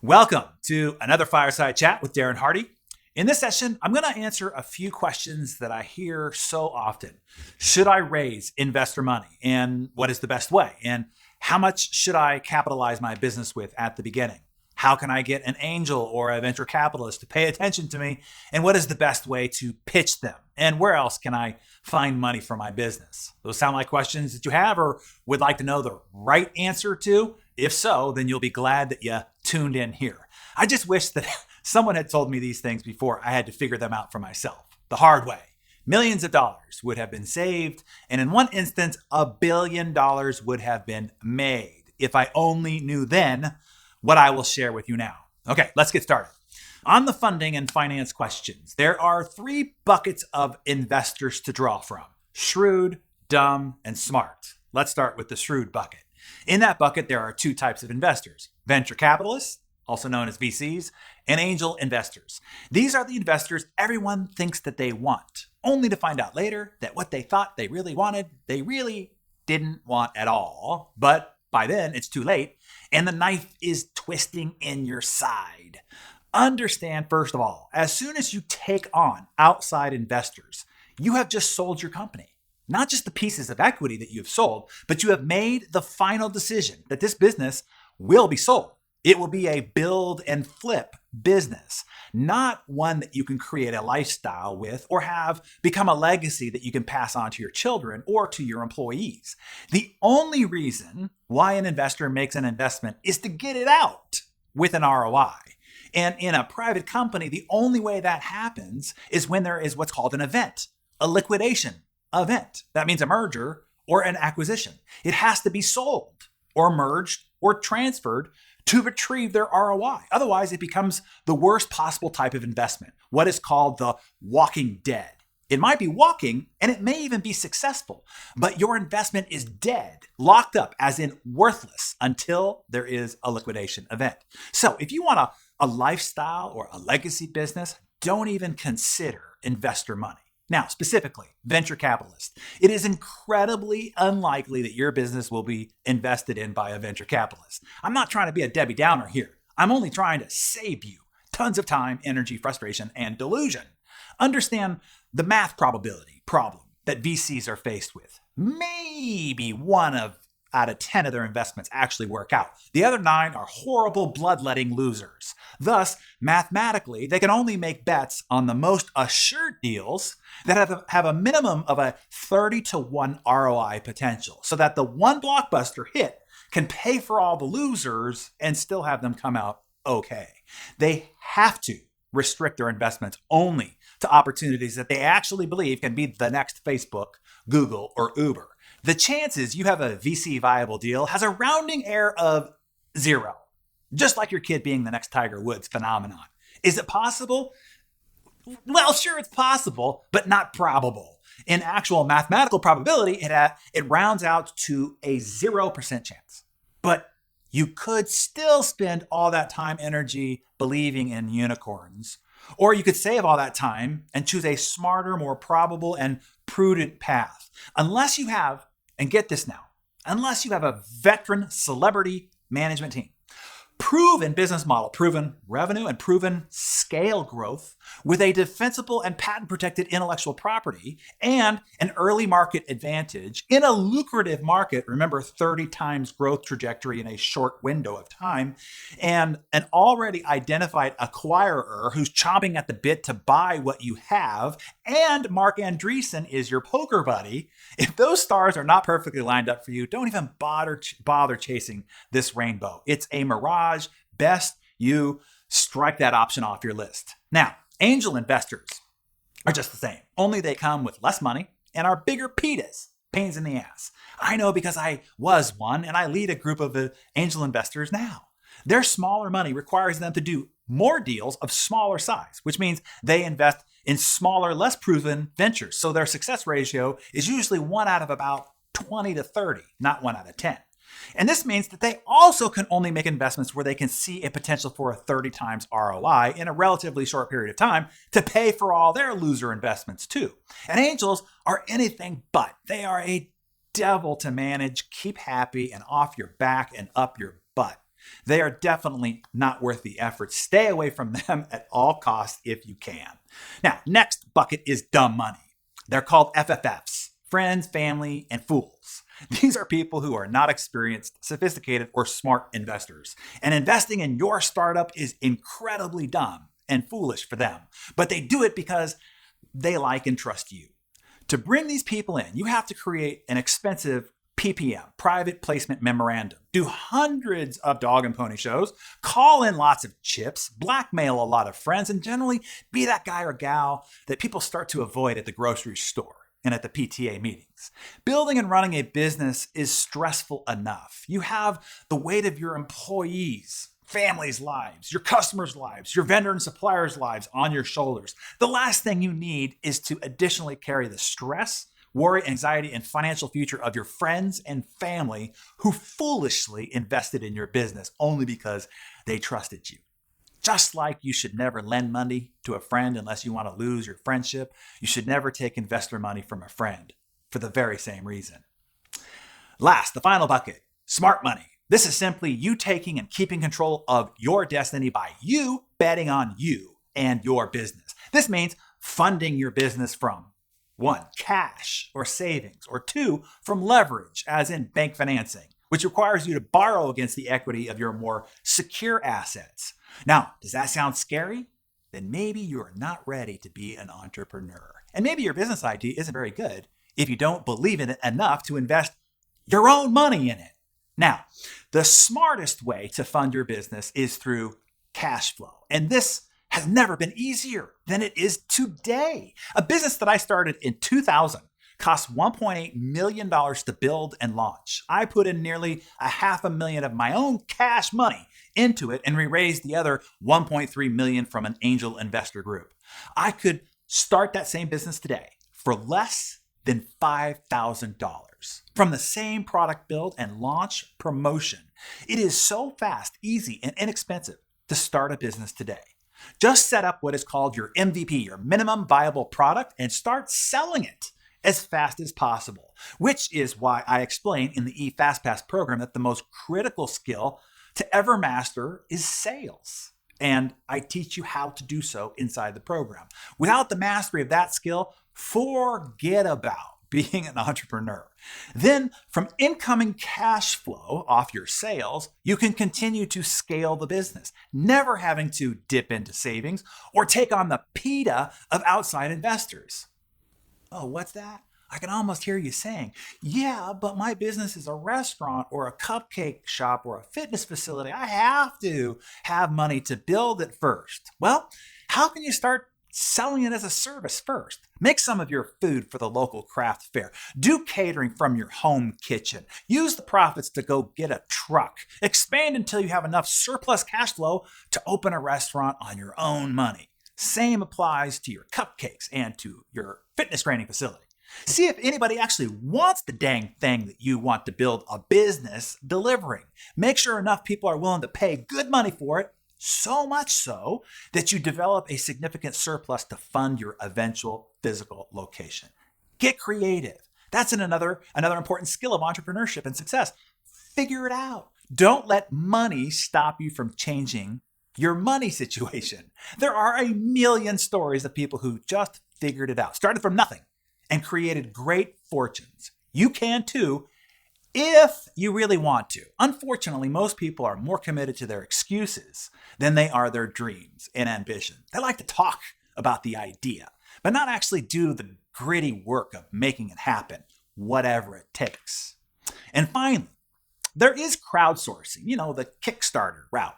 Welcome to another Fireside Chat with Darren Hardy. In this session, I'm going to answer a few questions that I hear so often. Should I raise investor money? And what is the best way? And how much should I capitalize my business with at the beginning? How can I get an angel or a venture capitalist to pay attention to me? And what is the best way to pitch them? And where else can I find money for my business? Those sound like questions that you have or would like to know the right answer to? If so, then you'll be glad that you tuned in here. I just wish that someone had told me these things before I had to figure them out for myself, the hard way. Millions of dollars would have been saved, and in one instance, $1 billion would have been made if I only knew then what I will share with you now. Okay, let's get started. On the funding and finance questions, there are three buckets of investors to draw from: shrewd, dumb, and smart. Let's start with the shrewd bucket. In that bucket, there are two types of investors: venture capitalists, also known as VCs, and angel investors. These are the investors everyone thinks that they want, only to find out later that what they thought they really wanted, they really didn't want at all. But by then, it's too late, and the knife is twisting in your side. Understand, first of all, as soon as you take on outside investors, you have just sold your company. Not just the pieces of equity that you have sold, but you have made the final decision that this business will be sold. It will be a build and flip business, not one that you can create a lifestyle with or have become a legacy that you can pass on to your children or to your employees. The only reason why an investor makes an investment is to get it out with an ROI. And in a private company, the only way that happens is when there is what's called an event, a liquidation event. That means a merger or an acquisition. It has to be sold or merged or transferred to retrieve their ROI. Otherwise, it becomes the worst possible type of investment, what is called the walking dead. It might be walking and it may even be successful, but your investment is dead, locked up, as in worthless, until there is a liquidation event. So if you want a lifestyle or a legacy business, don't even consider investor money. Now, specifically, venture capitalists. It is incredibly unlikely that your business will be invested in by a venture capitalist. I'm not trying to be a Debbie Downer here. I'm only trying to save you tons of time, energy, frustration, and delusion. Understand the math probability problem that VCs are faced with. Maybe out of 10 of their investments actually work out. The other 9 are horrible bloodletting losers. Thus, mathematically, they can only make bets on the most assured deals that have a minimum of a 30 to 1 ROI potential, so that the one blockbuster hit can pay for all the losers and still have them come out okay. They have to restrict their investments only to opportunities that they actually believe can be the next Facebook, Google, or Uber. The chances you have a VC viable deal has a rounding error of 0, just like your kid being the next Tiger Woods phenomenon. Is it possible? Well, sure, it's possible, but not probable. In actual mathematical probability, it rounds out to a 0% chance. But you could still spend all that time, energy believing in unicorns. Or you could save all that time and choose a smarter, more probable, and prudent path. Unless you have, and get this now, unless you have a veteran celebrity management team, proven business model, proven revenue, and proven scale growth with a defensible and patent-protected intellectual property and an early market advantage in a lucrative market, remember 30 times growth trajectory in a short window of time, and an already identified acquirer who's chomping at the bit to buy what you have, and Mark Andreessen is your poker buddy. If those stars are not perfectly lined up for you, don't even bother chasing this rainbow. It's a mirage. Best you strike that option off your list. Now, angel investors are just the same, only they come with less money and are bigger pitas, pains in the ass. I know because I was one and I lead a group of angel investors now. Their smaller money requires them to do more deals of smaller size, which means they invest in smaller, less proven ventures. So their success ratio is usually 1 out of about 20 to 30, not 1 out of 10. And this means that they also can only make investments where they can see a potential for a 30 times ROI in a relatively short period of time to pay for all their loser investments too. And angels are anything but. They are a devil to manage, keep happy, and off your back and up your butt. They are definitely not worth the effort. Stay away from them at all costs if you can. Now, next bucket is dumb money. They're called FFFs, friends, family, and fools. These are people who are not experienced, sophisticated, or smart investors. And investing in your startup is incredibly dumb and foolish for them. But they do it because they like and trust you. To bring these people in, you have to create an expensive PPM, private placement memorandum, do hundreds of dog and pony shows, call in lots of chips, blackmail a lot of friends, and generally be that guy or gal that people start to avoid at the grocery store and at the PTA meetings. Building and running a business is stressful enough. You have the weight of your employees, families' lives, your customers' lives, your vendor and suppliers' lives on your shoulders. The last thing you need is to additionally carry the stress, worry, anxiety, and financial future of your friends and family who foolishly invested in your business only because they trusted you. Just like you should never lend money to a friend unless you want to lose your friendship, you should never take investor money from a friend for the very same reason. Last, the final bucket, smart money. This is simply you taking and keeping control of your destiny by you betting on you and your business. This means funding your business from 1, cash or savings, or 2, from leverage, as in bank financing, which requires you to borrow against the equity of your more secure assets. Now, does that sound scary? Then maybe you're not ready to be an entrepreneur. And maybe your business idea isn't very good if you don't believe in it enough to invest your own money in it. Now, the smartest way to fund your business is through cash flow. And this has never been easier than it is today. A business that I started in 2000 cost $1.8 million to build and launch. I put in nearly $500,000 of my own cash money into it, and we raised the other $1.3 million from an angel investor group. I could start that same business today for less than $5,000 from the same product build and launch promotion. It is so fast, easy, and inexpensive to start a business today. Just set up what is called your MVP, your minimum viable product, and start selling it as fast as possible, which is why I explain in the eFastPass program that the most critical skill to ever master is sales. And I teach you how to do so inside the program. Without the mastery of that skill, forget about being an entrepreneur. Then from incoming cash flow off your sales, you can continue to scale the business, never having to dip into savings or take on the PITA of outside investors. Oh, what's that? I can almost hear you saying, yeah, but my business is a restaurant or a cupcake shop or a fitness facility. I have to have money to build it first. Well, how can you start selling it as a service first? Make some of your food for the local craft fair. Do catering from your home kitchen. Use the profits to go get a truck. Expand until you have enough surplus cash flow to open a restaurant on your own money. Same applies to your cupcakes and to your fitness training facility. See if anybody actually wants the dang thing that you want to build a business delivering. Make sure enough people are willing to pay good money for it, so much so that you develop a significant surplus to fund your eventual physical location. Get creative. That's another important skill of entrepreneurship and success. Figure it out. Don't let money stop you from changing your money situation. There are a million stories of people who just figured it out, started from nothing, and created great fortunes. You can too, if you really want to. Unfortunately, most people are more committed to their excuses than they are their dreams and ambition. They like to talk about the idea, but not actually do the gritty work of making it happen, whatever it takes. And finally, there is crowdsourcing, the Kickstarter route.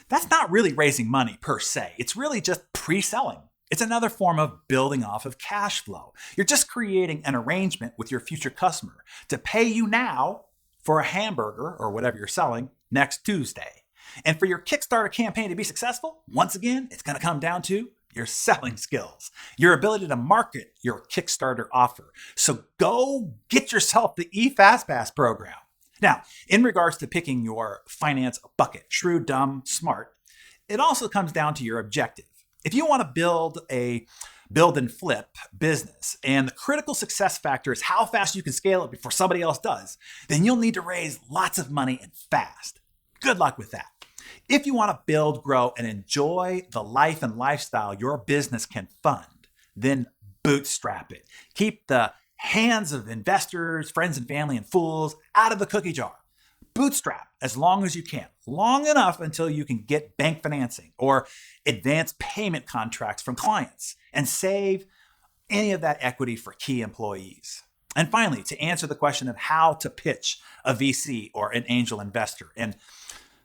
That's not really raising money per se. It's really just pre-selling. It's another form of building off of cash flow. You're just creating an arrangement with your future customer to pay you now for a hamburger or whatever you're selling next Tuesday. And for your Kickstarter campaign to be successful, once again, it's going to come down to your selling skills, your ability to market your Kickstarter offer. So go get yourself the eFastPass program. Now, in regards to picking your finance bucket, shrewd, dumb, smart, it also comes down to your objective. If you want to build a build and flip business, and the critical success factor is how fast you can scale it before somebody else does, then you'll need to raise lots of money and fast. Good luck with that. If you want to build, grow, and enjoy the life and lifestyle your business can fund, then bootstrap it. Keep the hands of investors, friends and family, and fools out of the cookie jar. Bootstrap as long as you can, long enough until you can get bank financing or advance payment contracts from clients and save any of that equity for key employees. And finally, to answer the question of how to pitch a VC or an angel investor, and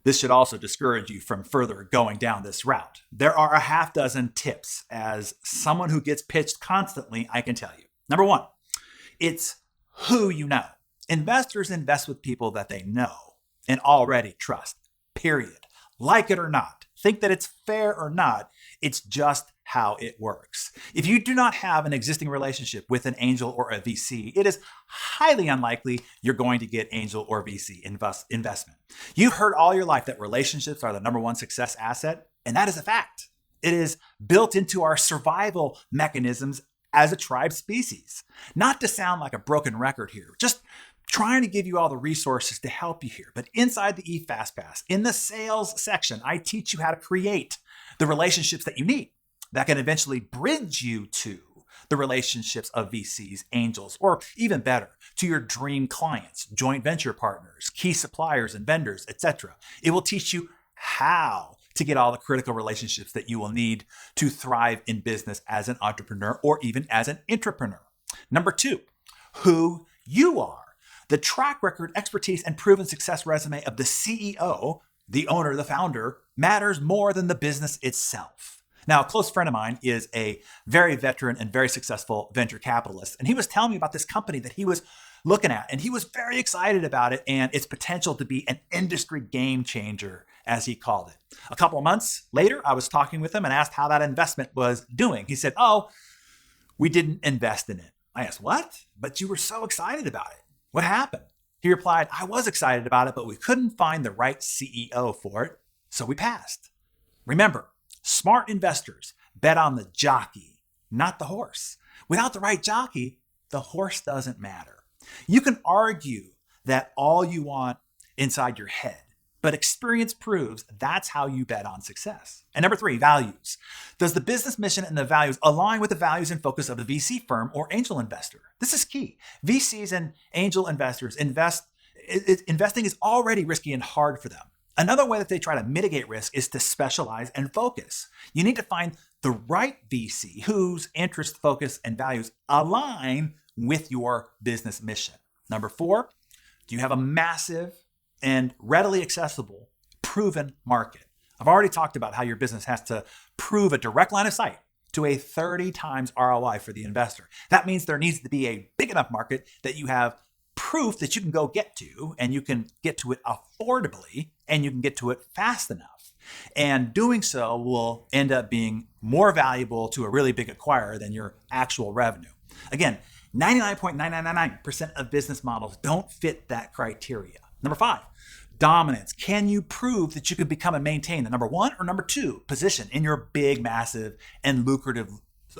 this should also discourage you from further going down this route. There are a half dozen tips. As someone who gets pitched constantly, I can tell you. Number one, it's who you know. Investors invest with people that they know and already trust, period. Like it or not, think that it's fair or not, it's just how it works. If you do not have an existing relationship with an angel or a VC, it is highly unlikely you're going to get angel or VC investment. You've heard all your life that relationships are the number one success asset, and that is a fact. It is built into our survival mechanisms as a tribe species. Not to sound like a broken record here, just trying to give you all the resources to help you here. But inside the eFastPass, in the sales section, I teach you how to create the relationships that you need that can eventually bridge you to the relationships of VCs, angels, or even better, to your dream clients, joint venture partners, key suppliers and vendors, etc. It will teach you how to get all the critical relationships that you will need to thrive in business as an entrepreneur or even as an intrapreneur. Number two, who you are. The track record, expertise, and proven success resume of the CEO, the owner, the founder, matters more than the business itself. Now, a close friend of mine is a very veteran and very successful venture capitalist, and he was telling me about this company that he was looking at, and he was very excited about it and its potential to be an industry game changer, as he called it. A couple of months later, I was talking with him and asked how that investment was doing. He said, "Oh, we didn't invest in it." I asked, "What? But you were so excited about it. What happened?" He replied, "I was excited about it, but we couldn't find the right CEO for it, so we passed." Remember, smart investors bet on the jockey, not the horse. Without the right jockey, the horse doesn't matter. You can argue that all you want inside your head, but experience proves that's how you bet on success. And number three, values. Does the business mission and the values align with the values and focus of the VC firm or angel investor? This is key. VCs and angel investors investing is already risky and hard for them. Another way that they try to mitigate risk is to specialize and focus. You need to find the right VC whose interest, focus, and values align with your business mission. Number four, do you have a massive and readily accessible, proven market? I've already talked about how your business has to prove a direct line of sight to a 30 times ROI for the investor. That means there needs to be a big enough market that you have proof that you can go get to, and you can get to it affordably, and you can get to it fast enough. And doing so will end up being more valuable to a really big acquirer than your actual revenue. Again, 99.9999% of business models don't fit that criteria. Number five, dominance. Can you prove that you can become and maintain the number one or number two position in your big, massive, and lucrative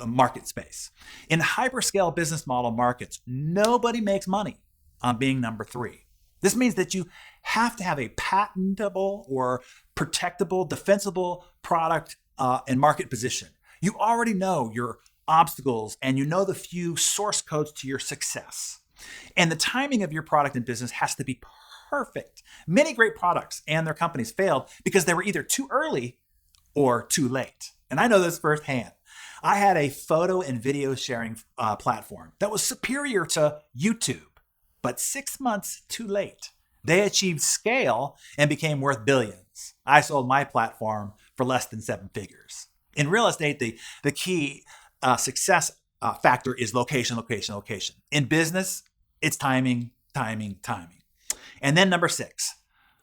market space? In hyperscale business model markets, nobody makes money on being number three. This means that you have to have a patentable or protectable, defensible product and market position. You already know your obstacles and you know the few source codes to your success. And the timing of your product and business has to be perfect. Many great products and their companies failed because they were either too early or too late. And I know this firsthand. I had a photo and video sharing platform that was superior to YouTube, but 6 months too late. They achieved scale and became worth billions. I sold my platform for less than 7 figures. In real estate, the key success factor is location, location, location. In business, it's timing, timing, timing. And then number 6,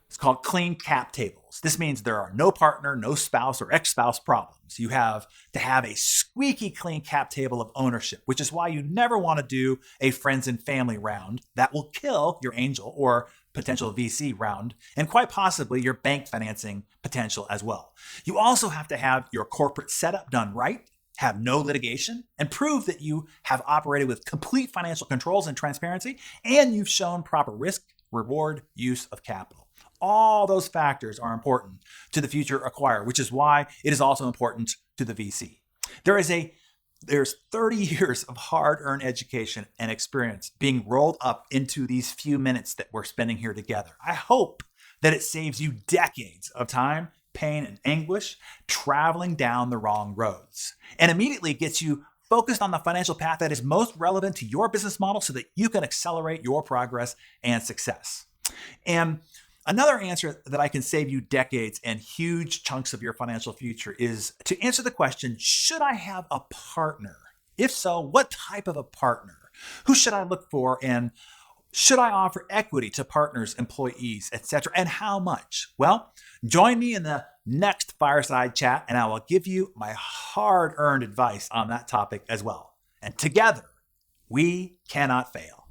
it's called clean cap tables. This means there are no partner, no spouse or ex-spouse problems. You have to have a squeaky clean cap table of ownership, which is why you never want to do a friends and family round. That will kill your angel or potential VC round, and quite possibly your bank financing potential as well. You also have to have your corporate setup done right, have no litigation, and prove that you have operated with complete financial controls and transparency, and you've shown proper risk, reward, use of capital. All those factors are important to the future acquirer, which is why it is also important to the VC. There's 30 years of hard-earned education and experience being rolled up into these few minutes that we're spending here together. I hope that it saves you decades of time, pain, and anguish traveling down the wrong roads, and immediately gets you focused on the financial path that is most relevant to your business model so that you can accelerate your progress and success. And another answer that I can save you decades and huge chunks of your financial future is to answer the question, should I have a partner? If so, what type of a partner? Who should I look for? And should I offer equity to partners, employees, etc.? And how much? Well, join me in the next Fireside Chat and I will give you my hard-earned advice on that topic as well. And together, we cannot fail.